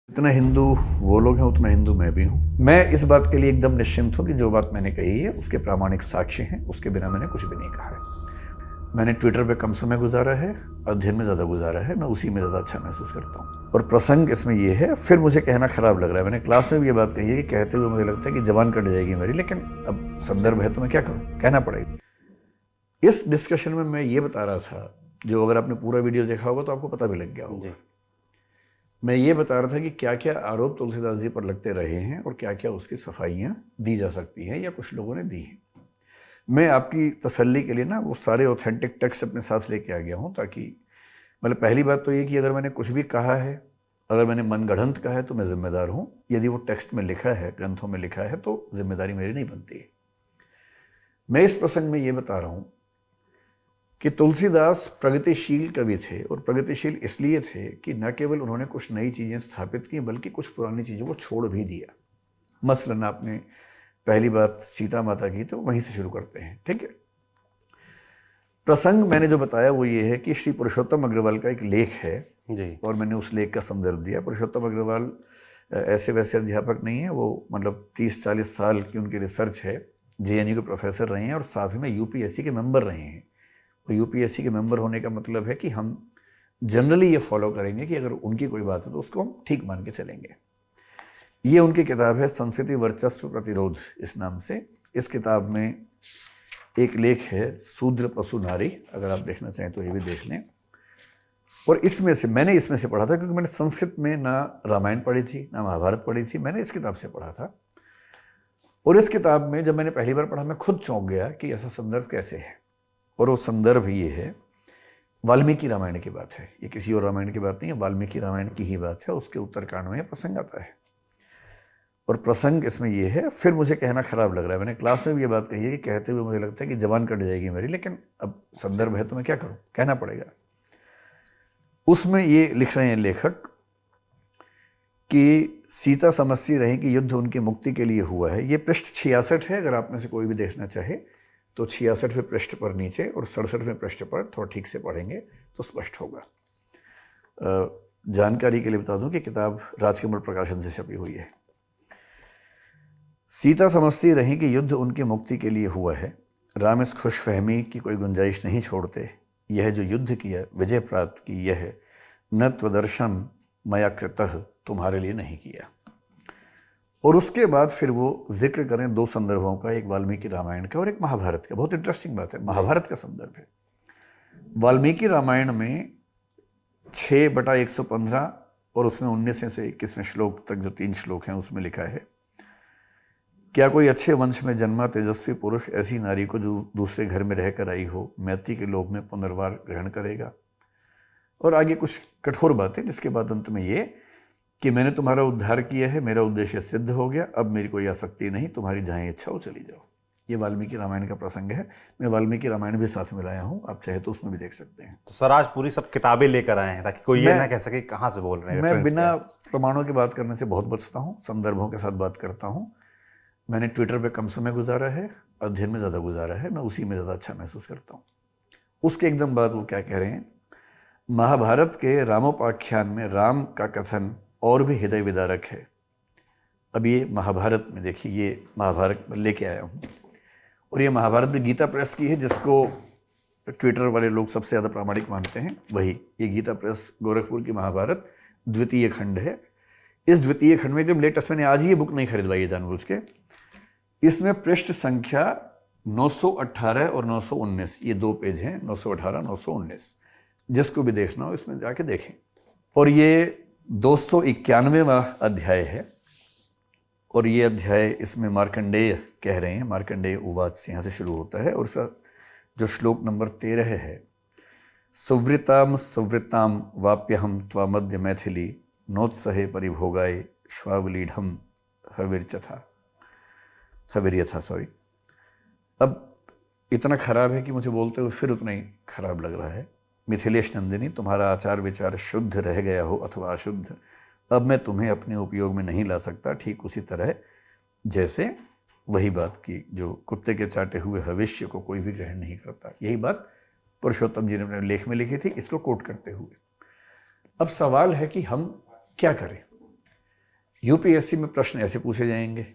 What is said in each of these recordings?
जितना हिंदू वो लोग हैं उतना हिंदू मैं भी हूँ। मैं इस बात के लिए एकदम निश्चिंत हूँ कि जो बात मैंने कही है उसके प्रामाणिक साक्ष्य हैं, उसके बिना मैंने कुछ भी नहीं कहा है। मैंने ट्विटर पे कम समय गुजारा है, अध्ययन में ज़्यादा गुजारा है, मैं उसी में ज़्यादा अच्छा महसूस करता हूँ। और प्रसंग इसमें ये है, फिर मुझे कहना खराब लग रहा है। मैंने क्लास में भी ये बात कही है कि कहते हुए मुझे लगता है कि जबान कट जाएगी मेरी, लेकिन अब संदर्भ है तो मैं क्या करूँ, कहना पड़ेगा। इस डिस्कशन में मैं ये बता रहा था, जो अगर आपने पूरा वीडियो देखा होगा तो आपको पता भी लग गया होगा। मैं ये बता रहा था कि क्या क्या आरोप तुलसीदास जी पर लगते रहे हैं और क्या क्या उसकी सफाइयाँ दी जा सकती हैं या कुछ लोगों ने दी हैं। मैं आपकी तसल्ली के लिए ना वो सारे ऑथेंटिक टेक्स्ट अपने साथ लेके आ गया हूँ, ताकि मतलब पहली बात तो ये कि अगर मैंने कुछ भी कहा है, अगर मैंने मनगढ़ंत कहा है तो मैं जिम्मेदार हूँ। यदि वो टेक्स्ट में लिखा है, ग्रंथों में लिखा है, तो जिम्मेदारी मेरी नहीं बनती है। मैं इस प्रसंग में ये बता रहा हूँ कि तुलसीदास प्रगतिशील कवि थे, और प्रगतिशील इसलिए थे कि न केवल उन्होंने कुछ नई चीज़ें स्थापित की बल्कि कुछ पुरानी चीज़ों को छोड़ भी दिया। मसलन आपने पहली बात सीता माता की, तो वहीं से शुरू करते हैं, ठीक है। प्रसंग मैंने जो बताया वो ये है कि श्री पुरुषोत्तम अग्रवाल का एक लेख है जी। और मैंने उस लेख का संदर्भ दिया। पुरुषोत्तम अग्रवाल ऐसे वैसे अध्यापक नहीं है, वो मतलब 30-40 साल की उनकी रिसर्च है। JNU के प्रोफेसर रहे हैं और साथ में UPSC के मेंबर रहे हैं। तो UPSC के मेंबर होने का मतलब है कि हम जनरली ये फॉलो करेंगे कि अगर उनकी कोई बात है तो उसको हम ठीक मान के चलेंगे। ये उनकी किताब है संस्कृति वर्चस्व प्रतिरोध, इस नाम से। इस किताब में एक लेख है शूद्र पशु नारी, अगर आप देखना चाहें तो ये भी देख लें। और इसमें से मैंने इसमें से पढ़ा था, क्योंकि मैंने संस्कृत में ना रामायण पढ़ी थी ना महाभारत पढ़ी थी, मैंने इस किताब से पढ़ा था। और इस किताब में जब मैंने पहली बार पढ़ा मैं खुद चौंक गया कि ऐसा संदर्भ कैसे है। और वो संदर्भ ये है, वाल्मीकि रामायण की बात है। ये किसी और रामायण की बात नहीं है, वाल्मीकि रामायण की ही बात है। उसके उत्तरकांड में प्रसंग आता है और प्रसंग इसमें ये है। फिर मुझे कहना खराब लग रहा है, मैंने क्लास में भी ये बात कही है कि कहते हुए मुझे लगता है कि जबान कट जाएगी मेरी, लेकिन अब संदर्भ है तो मैं क्या करूं, कहना पड़ेगा। उसमें ये लिख रहे हैं लेखक कि सीता समझती रही कि युद्ध उनकी मुक्ति के लिए हुआ है। ये पृष्ठ 66 है, अगर आप में से कोई भी देखना चाहे तो 66वें पृष्ठ पर नीचे और 67वें पृष्ठ पर थोड़ा ठीक से पढ़ेंगे तो स्पष्ट होगा। जानकारी के लिए बता दूं कि किताब राजकमल प्रकाशन से छपी हुई है। सीता समझती रही कि युद्ध उनकी मुक्ति के लिए हुआ है। राम इस खुशफहमी की कोई गुंजाइश नहीं छोड़ते। यह जो युद्ध किया, विजय प्राप्त की, यह न त्वदर्शन मया कृतः, तुम्हारे लिए नहीं किया। और उसके बाद फिर वो जिक्र करें दो संदर्भों का, एक वाल्मीकि रामायण का और एक महाभारत का। बहुत इंटरेस्टिंग बात है, महाभारत का संदर्भ है। वाल्मीकि रामायण में 6/115 और उसमें 19 से 21वें श्लोक तक जो 3 श्लोक हैं उसमें लिखा है, क्या कोई अच्छे वंश में जन्मा तेजस्वी पुरुष ऐसी नारी को जो दूसरे घर में रहकर आई हो, मैत्री के लोभ में पुनर्वार ग्रहण करेगा। और आगे कुछ कठोर बातें, जिसके बाद अंत में ये कि मैंने तुम्हारा उद्धार किया है, मेरा उद्देश्य सिद्ध हो गया, अब मेरी कोई आसक्ति नहीं, तुम्हारी जहाँ इच्छा हो चली जाओ। ये वाल्मीकि रामायण का प्रसंग है। मैं वाल्मीकि रामायण भी साथ में लाया हूँ, आप चाहे तो उसमें भी देख सकते हैं। तो सर आज पूरी सब किताबें लेकर आए हैं ताकि कोई ये ना कह सके कहाँ से बोल रहे हैं। मैं बिना प्रमाणों की बात करने से बहुत बचता हूँ, संदर्भों के साथ बात करता हूँ। मैंने ट्विटर पे कम समय गुजारा है, अध्ययन में ज़्यादा गुजारा है, मैं उसी में ज़्यादा अच्छा महसूस करता हूँ। उसके एकदम बाद वो क्या कह रहे हैं, महाभारत के रामोपाख्यान में राम का कथन और भी हृदय विदारक है। अब ये महाभारत में देखिए, ये महाभारत लेके आया हूँ और ये महाभारत भी गीता प्रेस की है, जिसको ट्विटर वाले लोग सबसे ज़्यादा प्रामाणिक मानते हैं। वही ये गीता प्रेस गोरखपुर की महाभारत द्वितीय खंड है। इस द्वितीय खंड में एकदम लेटेस्ट, मैंने आज ही ये बुक नहीं खरीदवाई है जानबूझ के। इसमें पृष्ठ संख्या 918 और 919, ये 2 पेज हैं, 918 919। जिसको भी देखना हो इसमें जाके देखें। और ये 291वां अध्याय है और ये अध्याय, इसमें मार्कंडेय कह रहे हैं, मार्कंडेय उवाच से यहाँ से शुरू होता है। और जो श्लोक नंबर 13 है, सुवृताम सुवृताम वाप्यहम त्वामद्य मैथिली नोत्सहे परिभोगाय श्वावलीढ़ हविर्यथा। सॉरी, अब इतना खराब है कि मुझे बोलते हुए फिर उतना ही खराब लग रहा है। मिथिलेश नंदिनी, तुम्हारा आचार विचार शुद्ध रह गया हो अथवा अशुद्ध, अब मैं तुम्हें अपने उपयोग में नहीं ला सकता। ठीक उसी तरह जैसे वही बात की जो कुत्ते के चाटे हुए भविष्य को कोई भी ग्रहण नहीं करता। यही बात पुरुषोत्तम जी ने अपने लेख में लिखी थी, इसको कोट करते हुए। अब सवाल है कि हम क्या करें। यूपीएससी में प्रश्न ऐसे पूछे जाएंगे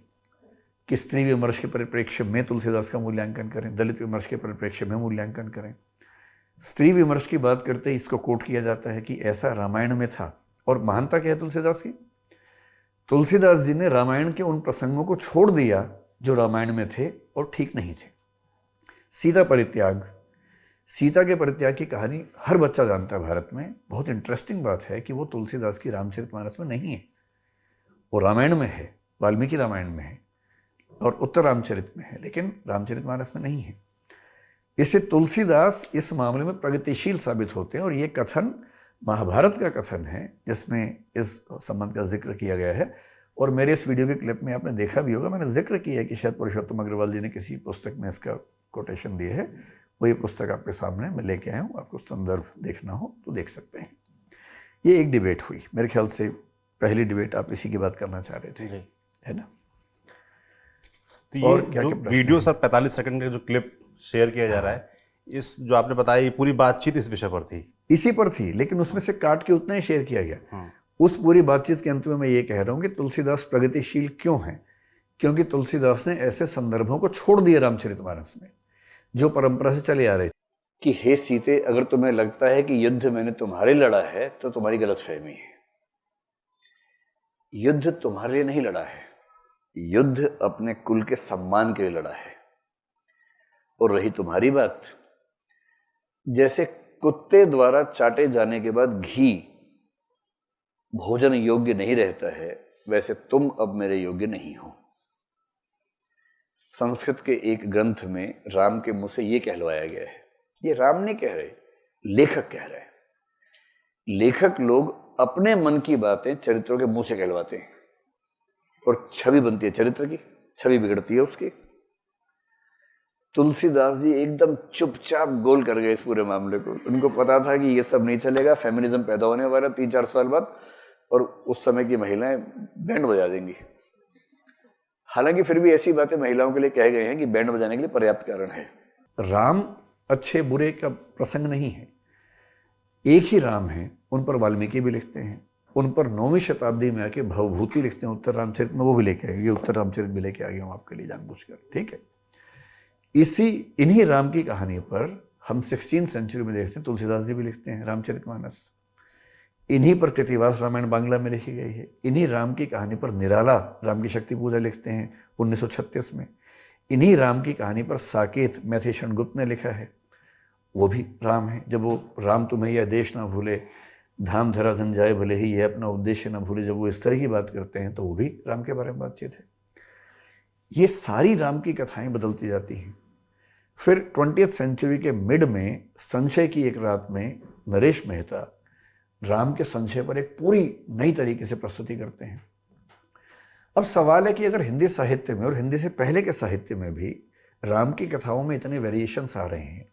कि स्त्री विमर्श के परिप्रेक्ष्य में तुलसीदास का मूल्यांकन करें, दलित विमर्श के परिप्रेक्ष्य में मूल्यांकन करें। स्त्री विमर्श की बात करते ही इसको कोट किया जाता है कि ऐसा रामायण में था। और महानता क्या है तुलसीदास की? तुलसीदास जी ने रामायण के उन प्रसंगों को छोड़ दिया जो रामायण में थे और ठीक नहीं थे। सीता परित्याग, सीता के परित्याग की कहानी हर बच्चा जानता है भारत में। बहुत इंटरेस्टिंग बात है कि वो तुलसीदास की रामचरितमानस में नहीं है, वो रामायण में है, वाल्मीकि रामायण में है और उत्तर रामचरित में है, लेकिन रामचरितमानस में नहीं है। इससे तुलसीदास इस मामले में प्रगतिशील साबित होते हैं। और ये कथन महाभारत का कथन है जिसमें इस संबंध का जिक्र किया गया है। और मेरे इस वीडियो के क्लिप में आपने देखा भी होगा, मैंने जिक्र किया है कि शायद पुरुषोत्तम अग्रवाल जी ने किसी पुस्तक में इसका कोटेशन दिए है। वही पुस्तक आपके सामने मैं लेके आया हूँ, आपको संदर्भ देखना हो तो देख सकते हैं। ये एक डिबेट हुई, मेरे ख्याल से पहली डिबेट आप इसी की बात करना चाह रहे थे, है ना? तो ये जो वीडियो सर 45 सेकंड का जो क्लिप शेयर किया जा रहा है, इस जो आपने बताया ये पूरी बातचीत इस विषय पर थी, इसी पर थी, लेकिन उसमें से काट के उतना ही शेयर किया गया। उस पूरी बातचीत के अंत में मैं ये कह रहा हूँ कि तुलसीदास प्रगतिशील क्यों हैं? क्योंकि तुलसीदास ने ऐसे संदर्भों को छोड़ दिए रामचरितमानस में जो परंपरा से चले आ रहे थे कि हे सीते, अगर तुम्हें लगता है कि युद्ध मैंने तुम्हारे लड़ा है तो तुम्हारी गलतफहमी है। युद्ध तुम्हारे लिए नहीं लड़ा है, युद्ध अपने कुल के सम्मान के लिए लड़ा है। और रही तुम्हारी बात, जैसे कुत्ते द्वारा चाटे जाने के बाद घी भोजन योग्य नहीं रहता है, वैसे तुम अब मेरे योग्य नहीं हो। संस्कृत के एक ग्रंथ में राम के मुंह से ये कहलवाया गया है। ये राम नहीं कह रहे, लेखक कह रहे हैं। लेखक लोग अपने मन की बातें चरित्रों के मुंह से कहलवाते हैं और छवि बनती है चरित्र की, छवि बिगड़ती है उसकी। तुलसीदास जी एकदम चुपचाप गोल कर गए इस पूरे मामले को। उनको पता था कि ये सब नहीं चलेगा, फेमिनिज्म पैदा होने वाला 3-4 साल बाद, और उस समय की महिलाएं बैंड बजा देंगी। हालांकि फिर भी ऐसी बातें महिलाओं के लिए कह गए हैं कि बैंड बजाने के लिए पर्याप्त कारण है। राम अच्छे बुरे का प्रसंग नहीं है, एक ही राम है। उन पर वाल्मीकि भी लिखते हैं, उन पर 9वीं शताब्दी में आके भवभूति लिखते हैं उत्तर रामचरित में, वो भी लेके आए। ये उत्तर रामचरित भी लेके आ गया हूँ आपके लिए जानबूझकर, ठीक है। इन्हीं राम की कहानी पर हम 16वीं सेंचुरी में देखते हैं तुलसीदास जी भी लिखते हैं रामचरितमानस। इन्हीं पर कृतिवास रामायण बांग्ला में लिखी गई है। इन्हीं राम की कहानी पर निराला राम की शक्ति पूजा लिखते हैं 1936 में। इन्हीं राम की कहानी पर साकेत मैथिली गुप्त ने लिखा है, वो भी राम है। जब वो राम तुम्हें यह देश ना भूले, धाम धरा धन जाए भले ही, यह अपना उद्देश्य ना भूले, जब वो इस तरह की बात करते हैं तो वो भी राम के बारे में बातचीत है। ये सारी राम की कथाएं बदलती जाती हैं। फिर 20वीं सेंचुरी के मिड में संशय की एक रात में नरेश मेहता राम के संशय पर एक पूरी नई तरीके से प्रस्तुति करते हैं। अब सवाल है कि अगर हिंदी साहित्य में और हिंदी से पहले के साहित्य में भी राम की कथाओं में इतने वेरिएशंस आ रहे हैं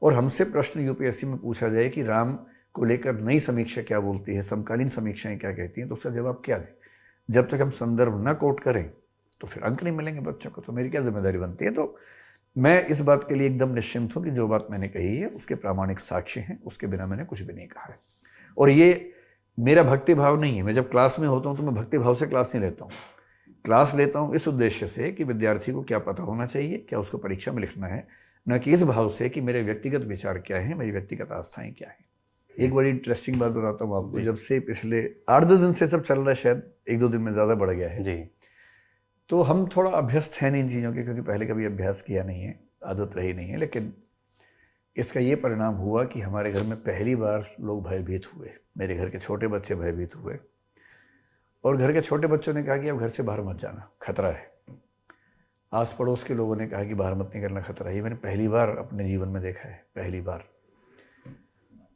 और हमसे प्रश्न यूपीएससी में पूछा जाए कि राम को लेकर नई समीक्षा क्या बोलती है, समकालीन समीक्षाएं क्या कहती हैं, तो उसका जवाब क्या दें? जब तक हम संदर्भ न कोट करें तो फिर अंक नहीं मिलेंगे बच्चों को, तो मेरी क्या जिम्मेदारी बनती है? तो मैं इस बात के लिए एकदम निश्चिंत हूँ कि जो बात मैंने कही है उसके प्रामाणिक साक्ष्य हैं, उसके बिना मैंने कुछ भी नहीं कहा है। और ये मेरा भक्ति भाव नहीं है। मैं जब क्लास में होता हूँ तो मैं भक्ति भाव से क्लास नहीं लेता हूँ। क्लास लेता हूँ इस उद्देश्य से कि विद्यार्थी को क्या पता होना चाहिए, क्या उसको परीक्षा में लिखना है, न कि इस भाव से कि मेरे व्यक्तिगत विचार क्या हैं, मेरी व्यक्तिगत आस्थाएं क्या हैं। एक बड़ी इंटरेस्टिंग बात बताता हूँ आपको। जब से पिछले 8-10 दिन से सब चल रहा है, शायद 1-2 दिन में ज़्यादा बढ़ गया है जी, तो हम थोड़ा अभ्यस्त हैं इन चीज़ों के, क्योंकि पहले कभी अभ्यास किया नहीं है, आदत रही नहीं है। लेकिन इसका ये परिणाम हुआ कि हमारे घर में पहली बार लोग भयभीत हुए। मेरे घर के छोटे बच्चे भयभीत हुए और घर के छोटे बच्चों ने कहा कि अब घर से बाहर मत जाना, खतरा है। आस पड़ोस के लोगों ने कहा कि बाहर मत निकलना, खतरा है। ये मैंने पहली बार अपने जीवन में देखा है, पहली बार।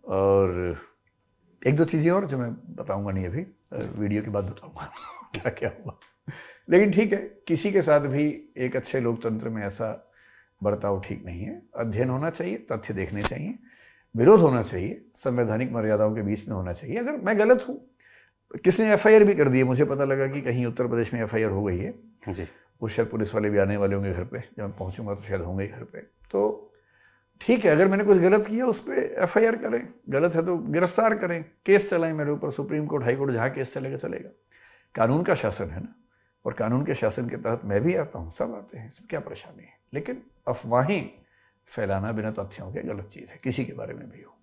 और 1-2 चीज़ें और जो मैं बताऊंगा नहीं, अभी वीडियो के बाद बताऊंगा क्या हुआ। लेकिन ठीक है, किसी के साथ भी एक अच्छे लोकतंत्र में ऐसा बर्ताव ठीक नहीं है। अध्ययन होना चाहिए, तथ्य देखने चाहिए, विरोध होना चाहिए, संवैधानिक मर्यादाओं के बीच में होना चाहिए। अगर मैं गलत हूँ, किसने एफआईआर भी कर दी है, मुझे पता लगा कि कहीं उत्तर प्रदेश में एफआईआर हो गई है जी। वो शायद पुलिस वाले भी आने वाले होंगे घर पे, जब मैं पहुँचूंगा तो शायद होंगे घर पे। तो ठीक है, अगर मैंने कुछ गलत किया उस पर एफआईआर करें, गलत है तो गिरफ्तार करें, केस चलाएं मेरे ऊपर, सुप्रीम कोर्ट, हाई कोर्ट, जहाँ केस चलेगा चलेगा। कानून का शासन है ना, और कानून के शासन के तहत मैं भी आता हूँ, सब आते हैं, इसमें क्या परेशानी है। लेकिन अफवाहें फैलाना बिना तथ्यों के गलत चीज़ है, किसी के बारे में भी हो।